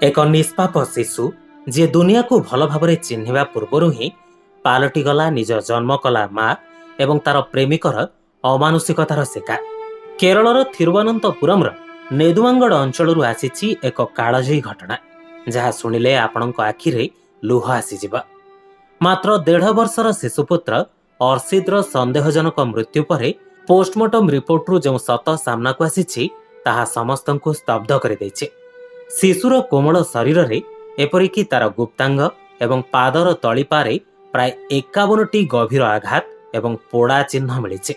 ଏକ ନିଷ୍ପାପ ଶିଶୁ ଯିଏ ଦୁନିଆକୁ ଭଲ ଭାବରେ ଚିହ୍ନିବା ପୂର୍ବରୁ ହିଁ ପାଲଟିଗଲା ନିଜ ଜନ୍ମ କଲା ମା ଏବଂ ତାର ପ୍ରେମିକର ଅମାନୁଷିକତାର ଶିକାର। କେରଳର ଥିରୁବନନ୍ତପୁରମର ନେଦୁଆଙ୍ଗଡ଼ ଅଞ୍ଚଳରୁ ଆସିଛି ଏକ କାଳଜୟୀ ଘଟଣା, ଯାହା ଶୁଣିଲେ ଆପଣଙ୍କ ଆଖିରେ ଲୁହ ଆସିଯିବ। ମାତ୍ର 1.5 ବର୍ଷର ଶିଶୁପୁତ୍ର ଅର୍ସିଦ୍ର ସନ୍ଦେହଜନକ ମୃତ୍ୟୁ ପରେ ପୋଷ୍ଟମର୍ଟମ ରିପୋର୍ଟରୁ ଯେଉଁ ସତ ସାମ୍ନାକୁ ଆସିଛି ତାହା ସମସ୍ତଙ୍କୁ ସ୍ତବ୍ଧ କରିଦେଇଛି। ଶିଶୁର କୋମଳ ଶରୀରରେ ଏପରିକି ତାର ଗୁପ୍ତାଙ୍ଗ ଏବଂ ପାଦର ତଳିପାରେ ପ୍ରାୟ 51ଟି ଗଭୀର ଆଘାତ ଏବଂ ପୋଡ଼ା ଚିହ୍ନ ମିଳିଛି।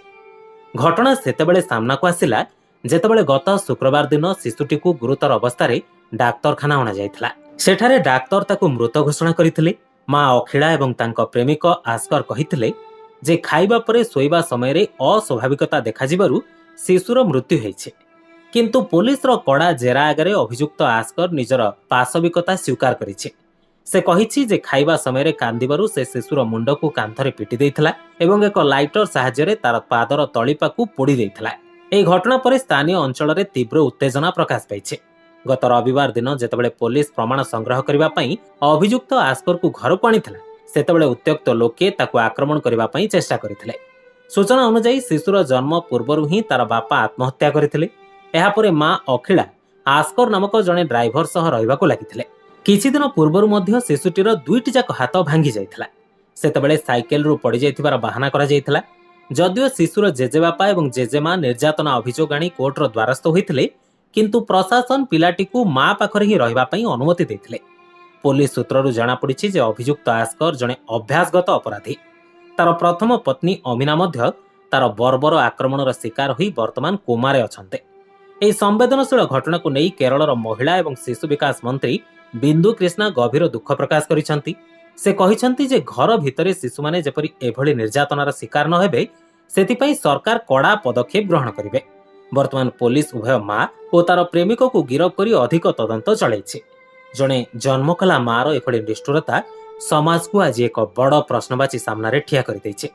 ଘଟଣା ସେତେବେଳେ ସାମ୍ନାକୁ ଆସିଲା ଯେତେବେଳେ ଗତ ଶୁକ୍ରବାର ଦିନ ଶିଶୁଟିକୁ ଗୁରୁତର ଅବସ୍ଥାରେ ଡାକ୍ତରଖାନା ଅଣାଯାଇଥିଲା। ସେଠାରେ ଡାକ୍ତର ତାକୁ ମୃତ ଘୋଷଣା କରିଥିଲେ। ମା ଅଖିଳା ଏବଂ ତାଙ୍କ ପ୍ରେମିକ ଆସ୍କର କହିଥିଲେ ଯେ ଖାଇବା ପରେ ଶୋଇବା ସମୟରେ ଅସ୍ୱାଭାବିକତା ଦେଖାଯିବାରୁ ଶିଶୁର ମୃତ୍ୟୁ ହୋଇଛି। କିନ୍ତୁ ପୋଲିସର କଡ଼ା ଜେରା ଆଗରେ ଅଭିଯୁକ୍ତ ଆସ୍କର ନିଜର ପାଶବିକତା ସ୍ୱୀକାର କରିଛି। ସେ କହିଛି ଯେ ଖାଇବା ସମୟରେ କାନ୍ଦିବାରୁ ସେ ଶିଶୁର ମୁଣ୍ଡକୁ କାନ୍ଥରେ ପିଟି ଦେଇଥିଲା ଏବଂ ଏକ ଲାଇଟର ସାହାଯ୍ୟରେ ତାର ପାଦର ତଳିପାକୁ ପୋଡ଼ି ଦେଇଥିଲା। ଏହି ଘଟଣା ପରେ ସ୍ଥାନୀୟ ଅଞ୍ଚଳରେ ତୀବ୍ର ଉତ୍ତେଜନା ପ୍ରକାଶ ପାଇଛି। ଗତ ରବିବାର ଦିନ ଯେତେବେଳେ ପୋଲିସ ପ୍ରମାଣ ସଂଗ୍ରହ କରିବା ପାଇଁ ଅଭିଯୁକ୍ତ ଆସ୍କରକୁ ଘରକୁ ଆଣିଥିଲା, ସେତେବେଳେ ଉତ୍ତ୍ୟକ୍ତ ଲୋକେ ତାକୁ ଆକ୍ରମଣ କରିବା ପାଇଁ ଚେଷ୍ଟା କରିଥିଲେ। ସୂଚନା ଅନୁଯାୟୀ ଶିଶୁର ଜନ୍ମ ପୂର୍ବରୁ ହିଁ ତାର ବାପା ଆତ୍ମହତ୍ୟା କରିଥିଲେ। ଏହାପରେ ମା ଅଖିଳା ଆସ୍କର ନାମକ ଜଣେ ଡ୍ରାଇଭର ସହ ରହିବାକୁ ଲାଗିଥିଲେ। କିଛି ଦିନ ପୂର୍ବରୁ ମଧ୍ୟ ଶିଶୁଟିର 2ଟି ଯାକ ହାତ ଭାଙ୍ଗି ଯାଇଥିଲା। ସେତେବେଳେ ସାଇକେଲରୁ ପଡ଼ିଯାଇଥିବାର ବାହାନା କରାଯାଇଥିଲା। ଯଦିଓ ଶିଶୁର ଜେଜେବାପା ଏବଂ ଜେଜେମା ନିର୍ଯାତନା ଅଭିଯୋଗ ଆଣି କୋର୍ଟର ଦ୍ୱାରସ୍ଥ ହୋଇଥିଲେ, କିନ୍ତୁ ପ୍ରଶାସନ ପିଲାଟିକୁ ମା ପାଖରେ ହିଁ ରହିବା ପାଇଁ ଅନୁମତି ଦେଇଥିଲେ। ପୋଲିସ ସୂତ୍ରରୁ ଜଣାପଡ଼ିଛି ଯେ ଅଭିଯୁକ୍ତ ଆସ୍କର ଜଣେ ଅଭ୍ୟାସଗତ ଅପରାଧୀ। ତାର ପ୍ରଥମ ପତ୍ନୀ ଅମିନା ମଧ୍ୟ ତାର ବର୍ବର ଆକ୍ରମଣର ଶିକାର ହୋଇ ବର୍ତ୍ତମାନ କୋମାରେ ଅଛନ୍ତି। ଏହି ସମ୍ବେଦନଶୀଳ ଘଟଣାକୁ ନେଇ କେରଳର ମହିଳା ଏବଂ ଶିଶୁ ବିକାଶ ମନ୍ତ୍ରୀ ବିନ୍ଦୁ କ୍ରିଷ୍ଣା ଗଭୀର ଦୁଃଖ ପ୍ରକାଶ କରିଛନ୍ତି। ସେ କହିଛନ୍ତି ଯେ ଘର ଭିତରେ ଶିଶୁମାନେ ଯେପରି ଏଭଳି ନିର୍ଯାତନାର ଶିକାର ନ ହେବେ, ସେଥିପାଇଁ ସରକାର କଡ଼ା ପଦକ୍ଷେପ ଗ୍ରହଣ କରିବେ। ବର୍ତ୍ତମାନ ପୋଲିସ ଉଭୟ ମା ଓ ତାର ପ୍ରେମିକକୁ ଗିରଫ କରି ଅଧିକ ତଦନ୍ତ ଚଳାଇଛି। ଜଣେ ଜନ୍ମକଲା ମାର ଏଭଳି ନିଷ୍ଠୁରତା ସମାଜକୁ ଆଜି ଏକ ବଡ଼ ପ୍ରଶ୍ନବାଚୀ ସାମ୍ନାରେ ଠିଆ କରିଦେଇଛି।